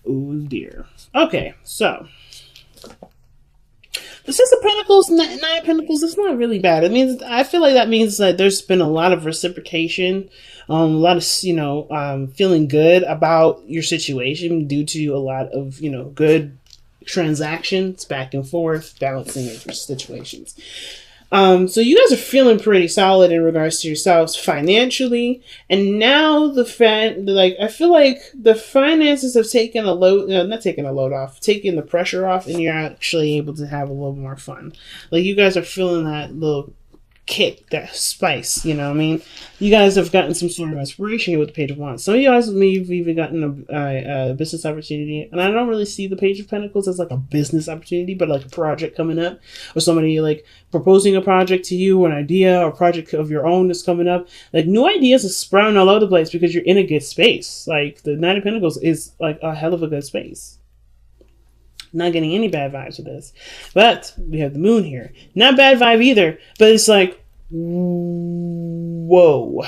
Oh dear. Okay, so the Six of Pentacles, Nine of Pentacles, it's not really bad. It means, I feel like that means that there's been a lot of reciprocation, a lot of, feeling good about your situation due to a lot of, good transactions back and forth, balancing your situations. So you guys are feeling pretty solid in regards to yourselves financially, and now I feel like the finances have taken a load, not taking a load off, taking the pressure off, and you're actually able to have a little more fun. Like, you guys are feeling that little kick, that spice, you know what I mean? You guys have gotten some sort of inspiration here with the Page of Wands. Some of you guys may have even gotten a business opportunity, and I don't really see the Page of Pentacles as like a business opportunity, but like a project coming up, or somebody like proposing a project to you, or an idea or project of your own is coming up. Like, new ideas are sprouting all over the place because you're in a good space. Like, the Nine of Pentacles is like a hell of a good space. Not getting any bad vibes with this. But we have the moon here. Not bad vibe either, but it's like, whoa.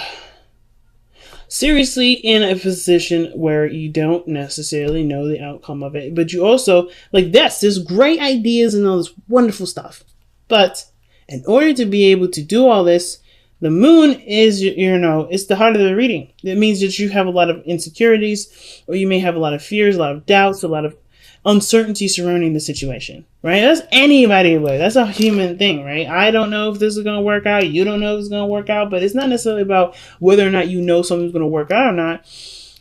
Seriously in a position where you don't necessarily know the outcome of it. But you also, like this, there's great ideas and all this wonderful stuff. But in order to be able to do all this, the moon is, it's the heart of the reading. It means that you have a lot of insecurities, or you may have a lot of fears, a lot of doubts, a lot of uncertainty surrounding the situation, right? That's anybody way. That's a human thing, right? I don't know if this is going to work out. You don't know if it's going to work out, but it's not necessarily about whether or not you know something's going to work out or not.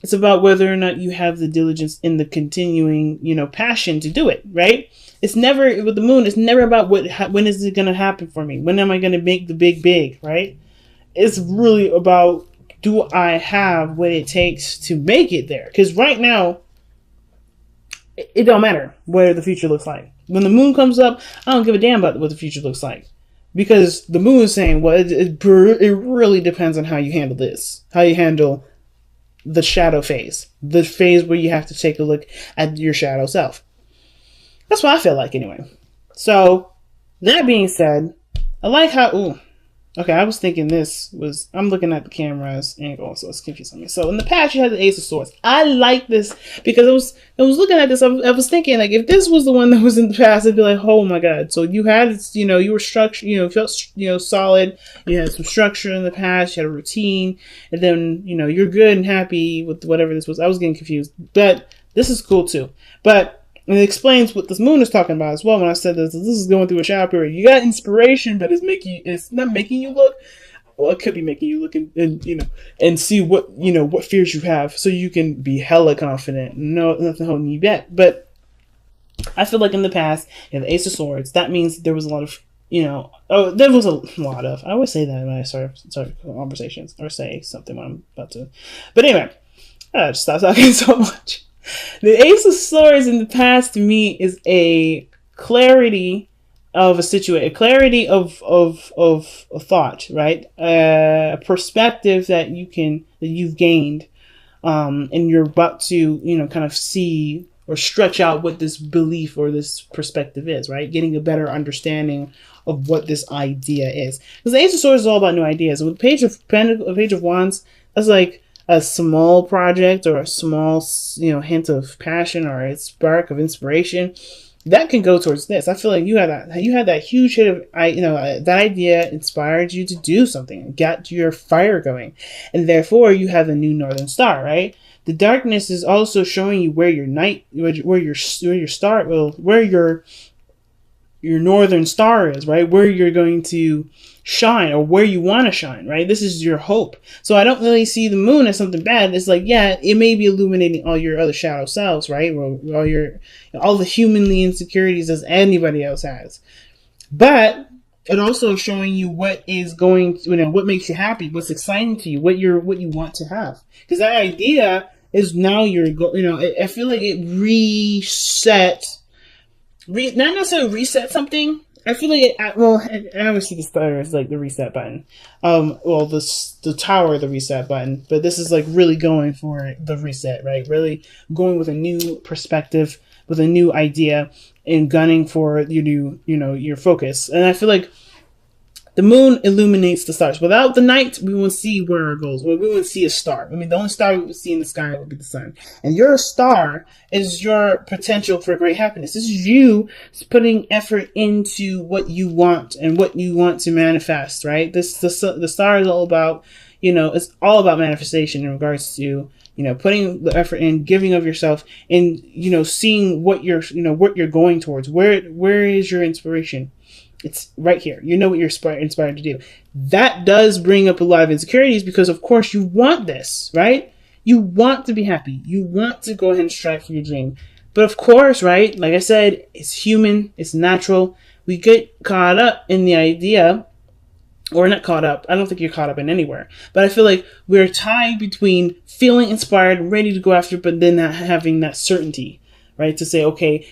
It's about whether or not you have the diligence in the continuing, passion to do it, right? It's never, with the moon, it's never about when is it going to happen for me? When am I going to make the big, right? It's really about, do I have what it takes to make it there? Because right now, it don't matter what the future looks like. When the moon comes up, I don't give a damn about what the future looks like. Because the moon is saying, well, it really depends on how you handle this. How you handle the shadow phase. The phase where you have to take a look at your shadow self. That's what I feel like anyway. So, that being said, I like how... Ooh. Okay, I was thinking I'm looking at the camera's angle, so it's confusing me. So in the past, you had the Ace of Swords. I like this because I was looking at this. I was thinking, like, if this was the one that was in the past, I'd be like, oh my god. So you had, you were structured, felt, solid. You had some structure in the past. You had a routine, and then you're good and happy with whatever this was. I was getting confused, but this is cool too. But and it explains what this moon is talking about as well. When I said this is going through a shadow period. You got inspiration, but it's not making you look. Well, it could be making you look and see what, what fears you have, so you can be hella confident. No, nothing holding you back. But I feel like in the past, the Ace of Swords, that means there was a lot of, there was a lot of, I always say that when I start conversations or say something when I'm about to. But anyway, I just stop talking so much. The Ace of Swords in the past to me is a clarity of a situation, a clarity of a thought, right? A perspective that you've gained, and you're about to, kind of see or stretch out what this belief or this perspective is, right? Getting a better understanding of what this idea is. Because the Ace of Swords is all about new ideas. With the Page of Wands, that's like a small project or a small, hint of passion or a spark of inspiration that can go towards this. I feel like you had that huge hit of, that idea inspired you to do something, got your fire going, and therefore you have a new northern star, right? The darkness is also showing you where your northern star is, right? Where you're going to shine, or where you want to shine, right? This is your hope. So I don't really see the moon as something bad. It's like, yeah, it may be illuminating all your other shadow selves, right? All the humanly insecurities as anybody else has. But it also showing you what is going, what makes you happy, what's exciting to you, what you want to have. Because that idea is now I feel like it not necessarily reset something. I feel like I always see the star as like the reset button. The tower, the reset button. But this is like really going for the reset, right? Really going with a new perspective, with a new idea, and gunning for your focus. And I feel like The moon illuminates the stars. Without the night, we won't see where it goes. We won't see a star. I mean, the only star we would see in the sky would be the sun. And your star is your potential for great happiness. This is you putting effort into what you want and what you want to manifest, right? The star is all about, it's all about manifestation in regards to, putting the effort in, giving of yourself, and, seeing what you're going towards. Where is your inspiration? It's right here. You know what you're inspired to do. That does bring up a lot of insecurities because, of course, you want this, right? You want to be happy. You want to go ahead and strive for your dream. But of course, right, like I said, it's human. It's natural. We get caught up in the idea, or not caught up. I don't think you're caught up in anywhere. But I feel like we're tied between feeling inspired, ready to go after, but then not having that certainty, right? To say, okay,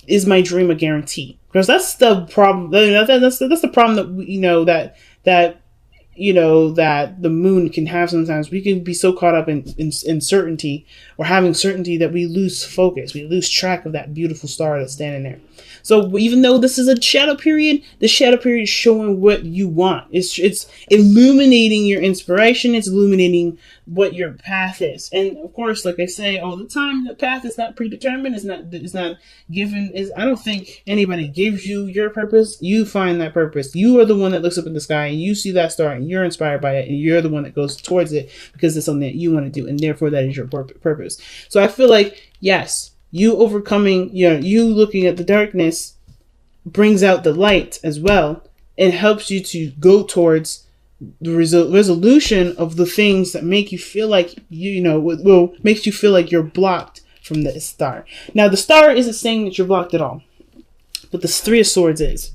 is my dream a guarantee? Because that's the problem. That's the problem that that the moon can have sometimes. We can be so caught up in certainty or having certainty that we lose focus. We lose track of that beautiful star that's standing there. So even though this is a shadow period, the shadow period is showing what you want. It's illuminating your inspiration. It's illuminating what your path is. And of course, like I say all the time, the path is not predetermined. It's not given. I don't think anybody gives you your purpose. You find that purpose. You are the one that looks up in the sky and you see that star and you're inspired by it and you're the one that goes towards it because it's something that you want to do, and therefore that is your purpose. So I feel like, yes, you overcoming, you looking at the darkness brings out the light as well and helps you to go towards the resolution of the things that make you feel like, makes you feel like you're blocked from the star. Now, the star isn't saying that you're blocked at all, but the Three of Swords is.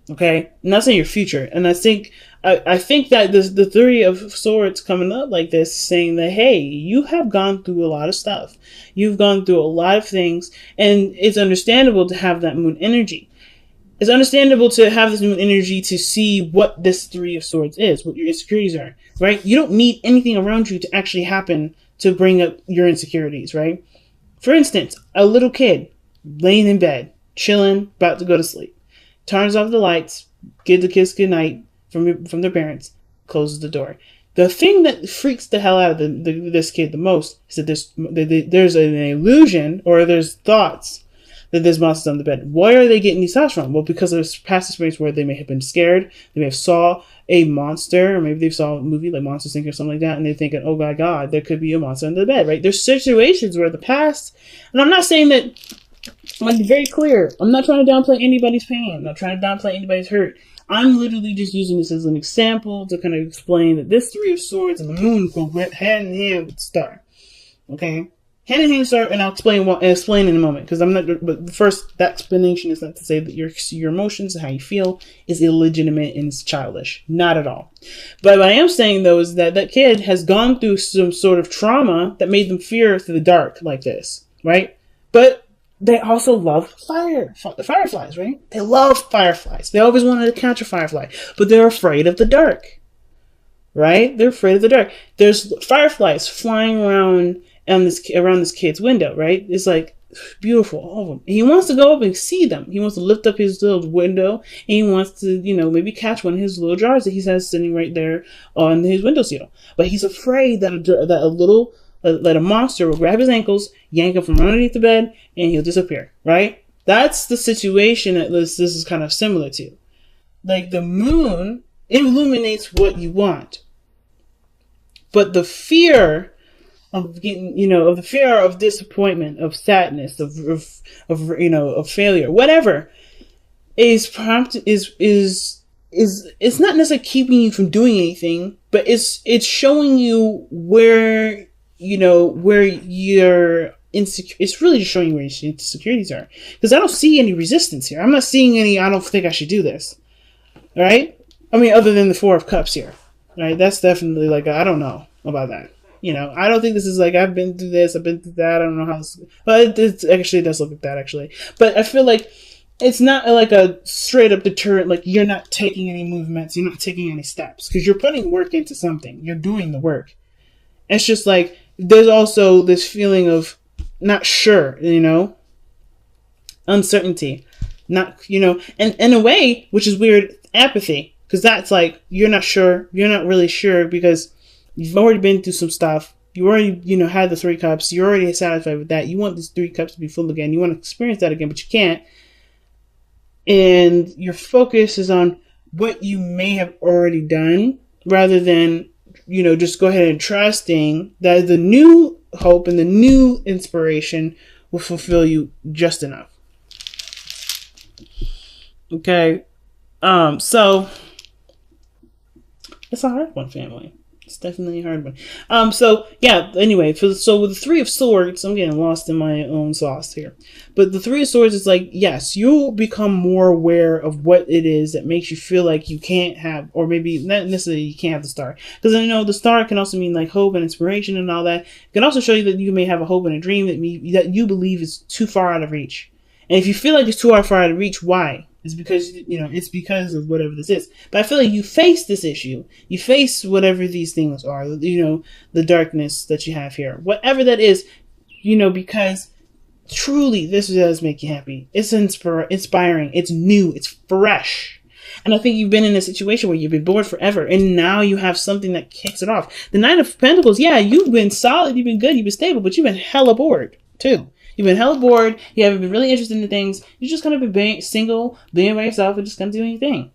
Okay? I'm not saying your future. And I think that the Three of Swords coming up like this, saying that, hey, you have gone through a lot of stuff. You've gone through a lot of things, and it's understandable to have that moon energy. It's understandable to have this moon energy to see what this Three of Swords is, what your insecurities are, right? You don't need anything around you to actually happen to bring up your insecurities, right? For instance, a little kid laying in bed, chilling, about to go to sleep, turns off the lights, gives the kids good night from their parents, closes the door. The thing that freaks the hell out of this kid the most is that there's an illusion, or there's thoughts that there's monsters on the bed. Where are they getting these thoughts from? Well, because of past experience where they may have been scared, they may have saw a monster, or maybe they saw a movie like Monsters Inc. or something like that, and they're thinking, oh my God, there could be a monster under the bed, right? There's situations where the past, and I'm not saying that, I'm going to be very clear, I'm not trying to downplay anybody's pain, I'm not trying to downplay anybody's hurt. I'm literally just using this as an example to kind of explain that this Three of Swords and the moon go hand in hand with the star. Okay? Hand in hand star, and I'll explain in a moment, because I'm not, but first, that explanation is not to say that your emotions and how you feel is illegitimate and it's childish. Not at all. But what I am saying, though, is that kid has gone through some sort of trauma that made them fear the dark like this, right? But they also love the fireflies, right? They love fireflies. They always wanted to catch a firefly, but they're afraid of the dark, right? They're afraid of the dark. There's fireflies flying around this kid's window, right? It's like beautiful, all of them. And he wants to go up and see them. He wants to lift up his little window, and he wants to, maybe catch one of his little jars that he has sitting right there on his windowsill. But he's afraid that a monster will grab his ankles, yank him from underneath the bed, and he'll disappear, right? That's the situation that this is kind of similar to. Like, the moon illuminates what you want. But the fear of getting, of the fear of disappointment, of sadness, of failure, whatever, is it's not necessarily keeping you from doing anything, but it's showing you where you're insecure. It's really just showing you where your insecurities are. Because I don't see any resistance here. I'm not seeing any, I don't think I should do this. Right? I mean, other than the Four of Cups here. Right? That's definitely like, I don't know about that. I don't think this is like, I've been through this, I've been through that, I don't know how this, but it actually does look like that, actually. But I feel like it's not like a straight up deterrent, like you're not taking any movements, you're not taking any steps, because you're putting work into something. You're doing the work. It's just like, there's also this feeling of not sure, uncertainty, not, and in a way, which is weird, apathy. Because that's like, you're not sure. You're not really sure because you've already been through some stuff. You already, had the 3 cups. You're already satisfied with that. You want these 3 cups to be full again. You want to experience that again, but you can't. And your focus is on what you may have already done rather than, just go ahead and trusting that the new hope and the new inspiration will fulfill you just enough. Okay. So it's a hard one, family. It's definitely a hard one. So yeah, anyway, so with the 3 of Swords, I'm getting lost in my own sauce here. But the 3 of Swords is like, yes, you'll become more aware of what it is that makes you feel like you can't have, or maybe not necessarily you can't have the star. Because the star can also mean like hope and inspiration and all that. It can also show you that you may have a hope and a dream that you believe is too far out of reach. And if you feel like it's too far out of reach, why? It's because, it's because of whatever this is. But I feel like you face this issue. You face whatever these things are, the darkness that you have here. Whatever that is, because truly this does make you happy. It's inspiring. It's new. It's fresh. And I think you've been in a situation where you've been bored forever. And now you have something that kicks it off. The Knight of Pentacles, yeah, you've been solid. You've been good. You've been stable. But you've been hella bored, too. You've been hella bored. You haven't been really interested in things. You're just kind of been single, being by yourself, and just kind of doing your thing.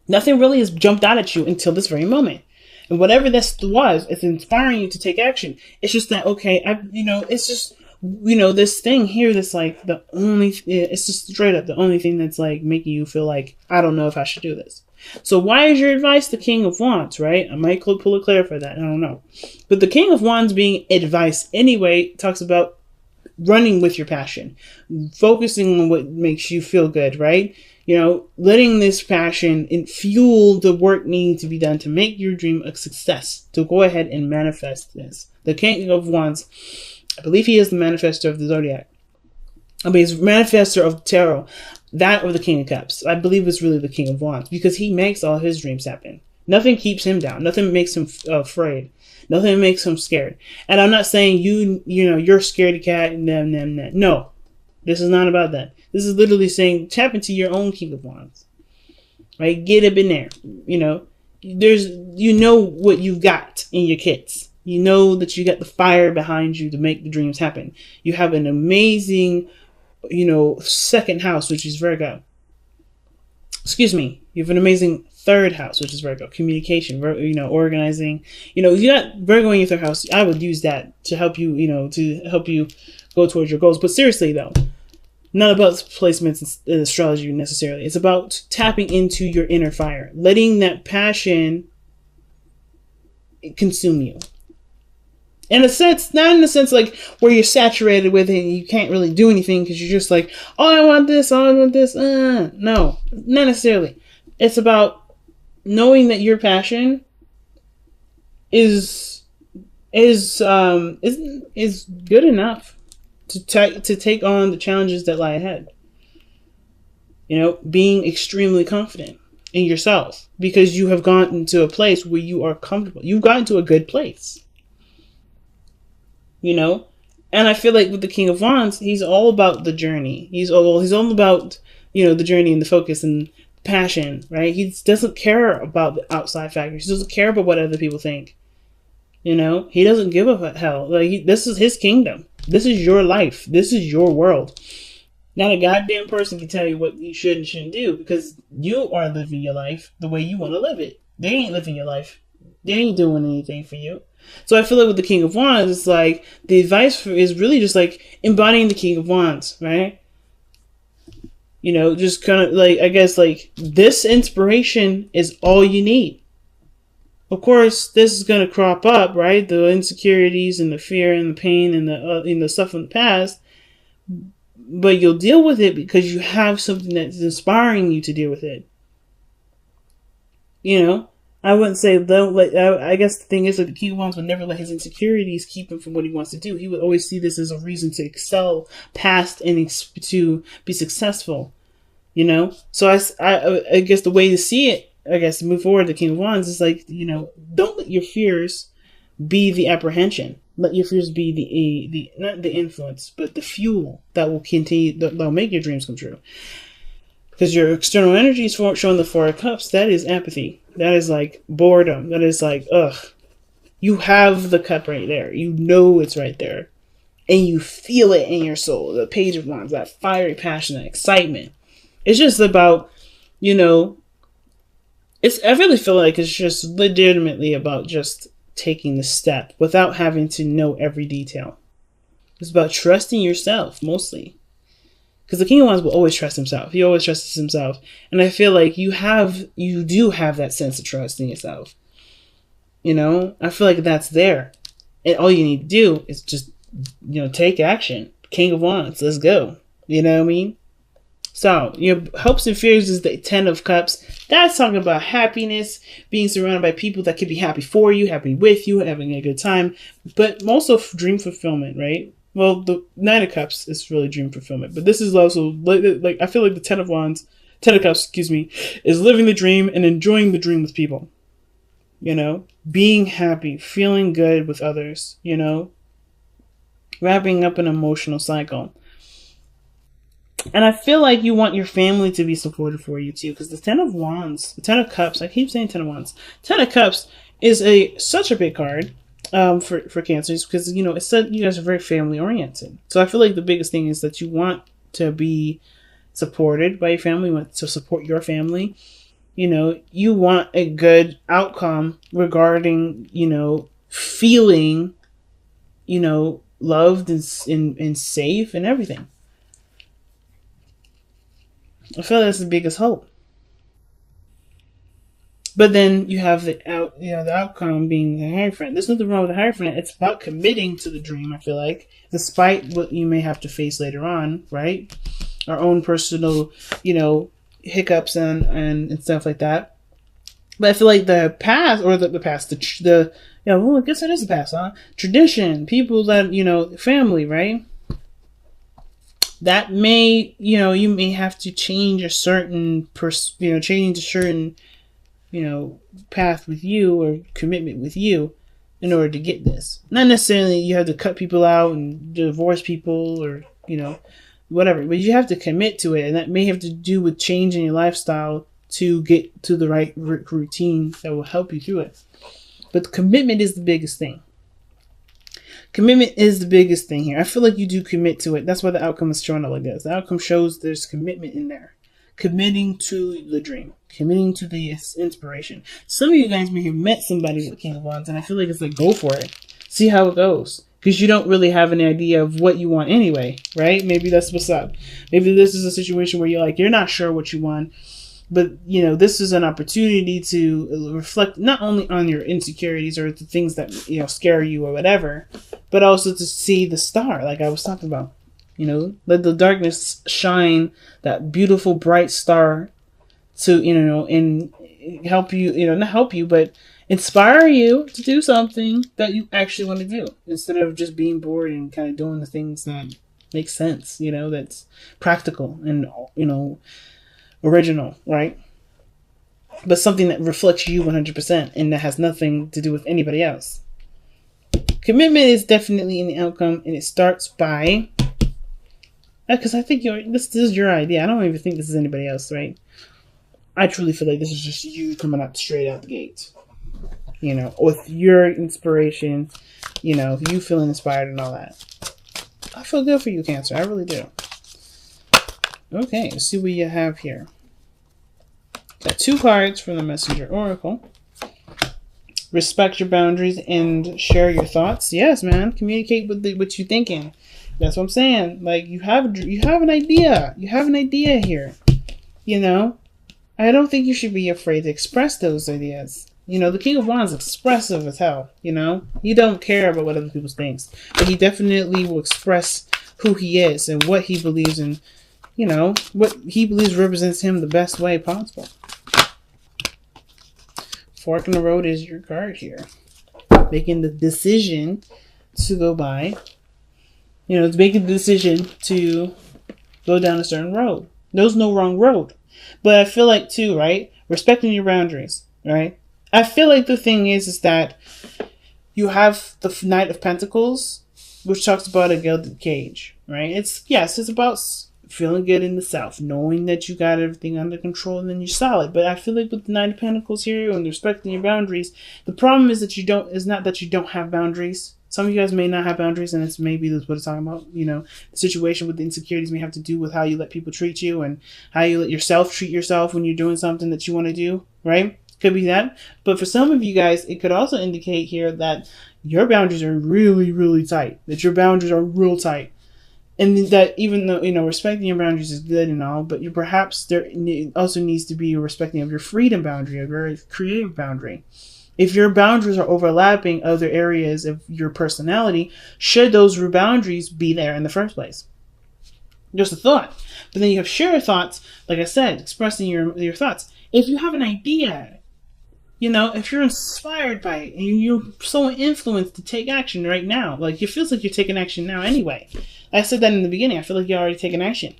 Nothing really has jumped out at you until this very moment. And whatever this was, it's inspiring you to take action. It's just that, okay, it's just, this thing here that's like it's just straight up the only thing that's like making you feel like, I don't know if I should do this. So why is your advice the King of Wands, right? I might pull a clear for that. I don't know. But the King of Wands being advice anyway talks about running with your passion, focusing on what makes you feel good, right? Letting this passion fuel the work needing to be done to make your dream a success, to go ahead and manifest this. The King of Wands, I believe he is the manifestor of the Zodiac. He's manifestor of tarot, that or the King of Cups. I believe it's really the King of Wands because he makes all his dreams happen. Nothing keeps him down. Nothing makes him afraid. Nothing makes him scared. And I'm not saying you're scared of cat. No, this is not about that. This is literally saying tap into your own King of Wands, right? Get up in there. There's what you've got in your kits. You know that you got the fire behind you to make the dreams happen. You have an amazing, second house, which is Virgo. Excuse me. You have an amazing 3rd house, which is Virgo. Communication, organizing. You got Virgo in your 3rd house. I would use that to help you, go towards your goals. But seriously, though, not about placements in astrology necessarily. It's about tapping into your inner fire. Letting that passion consume you. In a sense, not in a sense like where you're saturated with it and you can't really do anything because you're just like, oh, I want this, oh, I want this. No, not necessarily. It's about knowing that your passion is good enough to take on the challenges that lie ahead. Being extremely confident in yourself because you have gotten to a place where you are comfortable. You've gotten to a good place. And I feel like with the King of Wands, he's all about the journey. He's all about, the journey and the focus and passion, right? He doesn't care about the outside factors. He doesn't care about what other people think. He doesn't give a hell. Like this is his kingdom. This is your life. This is your world. Not a goddamn person can tell you what you should and shouldn't do because you are living your life the way you want to live it. They ain't living your life. They ain't doing anything for you. So I feel like with the King of Wands, it's like the advice is really just like embodying the King of Wands, right? Just kind of like, I guess like this inspiration is all you need. Of course, this is going to crop up, right? The insecurities and the fear and the pain and the stuff from the past. But you'll deal with it because you have something that's inspiring you to deal with it. I wouldn't say don't let. I guess the thing is that the King of Wands would never let his insecurities keep him from what he wants to do. He would always see this as a reason to excel past and to be successful. So I guess the way to see it, to move forward, the King of Wands is like, don't let your fears be the apprehension. Let your fears be the not the influence, but the fuel that will continue, that'll make your dreams come true. Because your external energy is showing the Four of Cups. That is empathy. That is like boredom. That is like, ugh. You have the cup right there. You know it's right there. And you feel it in your soul. The Page of Wands, that fiery passion, that excitement. It's just about, you know, I really feel like it's just legitimately about just taking the step without having to know every detail. It's about trusting yourself, mostly. Because the King of Wands will always trust himself. He always trusts himself. And I feel like you do have that sense of trust in yourself. You know, I feel like that's there. And all you need to do is just, you know, take action. King of Wands, let's go. You know what I mean? So, your hopes and fears is the Ten of Cups. That's talking about happiness, being surrounded by people that could be happy for you, happy with you, having a good time. But also dream fulfillment, right? Well, the Nine of Cups is really dream fulfillment. But this is also, like I feel like the Ten of Cups, is living the dream and enjoying the dream with people. You know, being happy, feeling good with others, you know, wrapping up an emotional cycle. And I feel like you want your family to be supportive for you too, because the Ten of Wands, the Ten of Cups, I keep saying Ten of Wands. Ten of Cups is such a big card for Cancers, because, you know, it said you guys are very family oriented. So I feel like the biggest thing is that you want to be supported by your family, you want to support your family. You know, you want a good outcome regarding, you know, feeling, you know, loved and safe and everything. I feel that's the biggest hope. But then you have the outcome being the Hierophant. There's nothing wrong with the Hierophant. It's about committing to the dream, I feel like, despite what you may have to face later on, right? Our own personal, you know, hiccups and stuff like that. But I feel like the past, or the past, well, I guess it is the past, huh? Tradition, people that, you know, family, right? That may, you know, you may have to change a certain, you know, path with you or commitment with you in order to get this. Not necessarily you have to cut people out and divorce people or, you know, whatever, but you have to commit to it, and that may have to do with changing your lifestyle to get to the right routine that will help you through it. But commitment is the biggest thing. Commitment is the biggest thing here. I feel like you do commit to it. That's why the outcome is showing up like this. The outcome shows there's commitment in there. Committing to the dream. Committing to the inspiration. Some of you guys may have met somebody with King of Wands, and I feel like it's like, go for it. See how it goes. Because you don't really have an idea of what you want anyway, right? Maybe that's what's up. Maybe this is a situation where you're not sure what you want. But, you know, this is an opportunity to reflect not only on your insecurities or the things that, you know, scare you or whatever, but also to see the star, like I was talking about. You know, let the darkness shine that beautiful, bright star to, you know, and help you, you know, not help you, but inspire you to do something that you actually want to do instead of just being bored and kind of doing the things that make sense, you know, that's practical and, you know, original, right? But something that reflects you 100% and that has nothing to do with anybody else. Commitment is definitely in the outcome, and it starts by, because I think this is your idea. I don't even think this is anybody else, right? I truly feel like this is just you coming up straight out the gate. You know, with your inspiration, you know, you feeling inspired and all that. I feel good for you, Cancer. I really do. Okay, let's see what you have here. Got 2 cards from the Messenger Oracle. Respect your boundaries and share your thoughts. Yes, man. Communicate with what you're thinking. That's what I'm saying. Like, you have an idea. You have an idea here. You know? I don't think you should be afraid to express those ideas. You know, the King of Wands is expressive as hell, you know? He don't care about what other people think. But he definitely will express who he is and what he believes in, you know, what he believes represents him the best way possible. Fork in the road is your card here. Making the decision to go by, you know, it's making the decision to go down a certain road. There's no wrong road. But I feel like, too, right? Respecting your boundaries, right? I feel like the thing is that you have the Knight of Pentacles, which talks about a gilded cage, right? It's about feeling good in the self, knowing that you got everything under control, and then you're solid. But I feel like with the Nine of Pentacles here and respecting your boundaries, the problem is that is not that you don't have boundaries. Some of you guys may not have boundaries, and it's maybe that's what it's talking about. You know, the situation with the insecurities may have to do with how you let people treat you and how you let yourself treat yourself when you're doing something that you want to do, right? Could be that. But for some of you guys, it could also indicate here that your boundaries are really, really tight, that your boundaries are real tight. And that even though, you know, respecting your boundaries is good and all, but perhaps there also needs to be a respecting of your freedom boundary, a very creative boundary. If your boundaries are overlapping other areas of your personality, should those boundaries be there in the first place? Just a thought. But then you have shared thoughts, like I said, expressing your thoughts. If you have an idea, you know, if you're inspired by it and you're so influenced to take action right now, like it feels like you're taking action now anyway. I said that in the beginning. I feel like you're already taking action.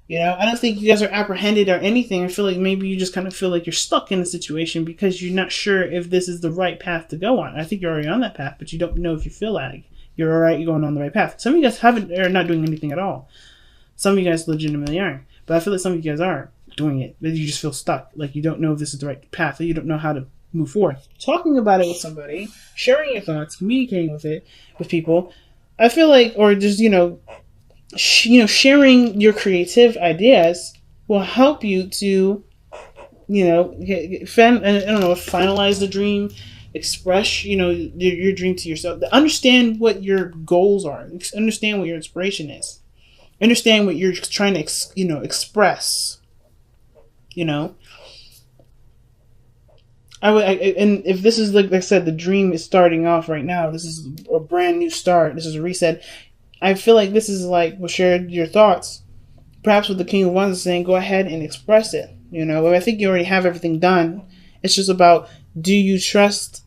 You know, I don't think you guys are apprehended or anything. I feel like maybe you just kind of feel like you're stuck in a situation because you're not sure if this is the right path to go on. I think you're already on that path, but you don't know if you feel like you're all right, you're going on the right path. Some of you guys are not doing anything at all. Some of you guys legitimately aren't. But I feel like some of you guys are doing it. But you just feel stuck. Like you don't know if this is the right path, or you don't know how to move forward. Talking about it with somebody, sharing your thoughts, communicating with people, I feel like, or just, sharing your creative ideas will help you to, finalize the dream, express, your dream to yourself. Understand what your goals are. Understand what your inspiration is. Understand what you're trying to, express. And if this is, like I said, the dream is starting off right now. This is a brand new start. This is a reset. I feel like this is like, well, share your thoughts. Perhaps what the King of Wands is saying, go ahead and express it. I think you already have everything done. It's just about, do you trust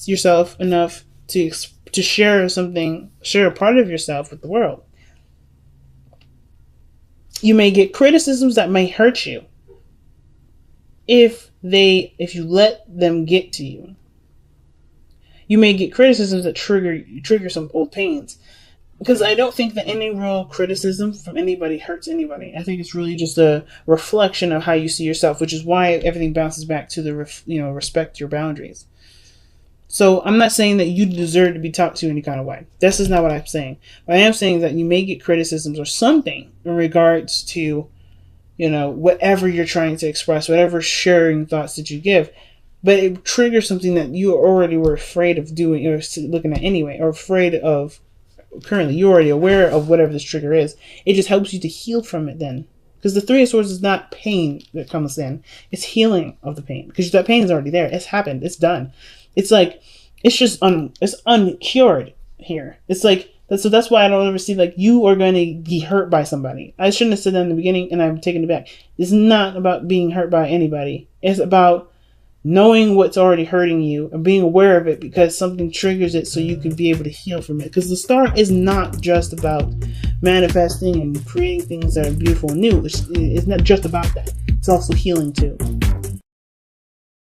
yourself enough to share a part of yourself with the world? You may get criticisms that may hurt you if you let them get to you. You may get criticisms that trigger some old pains. Because I don't think that any real criticism from anybody hurts anybody. I think it's really just a reflection of how you see yourself, which is why everything bounces back to the respect your boundaries. So I'm not saying that you deserve to be talked to any kind of way. This is not what I'm saying. What I am saying is that you may get criticisms or something in regards to, whatever you're trying to express, whatever sharing thoughts that you give. But it triggers something that you already were afraid of doing or looking at anyway, or afraid of currently. You're already aware of whatever this trigger is. It just helps you to heal from it then. Because the Three of Swords is not pain that comes in. It's healing of the pain. Because that pain is already there. It's happened. It's done. It's like, it's just it's uncured here. It's like, so that's why I don't ever see like you are going to be hurt by somebody. I shouldn't have said that in the beginning, and I'm taking it back. It's not about being hurt by anybody. It's about knowing what's already hurting you and being aware of it because something triggers it so you can be able to heal from it. Because the star is not just about manifesting and creating things that are beautiful and new. It's not just about that. It's also healing too.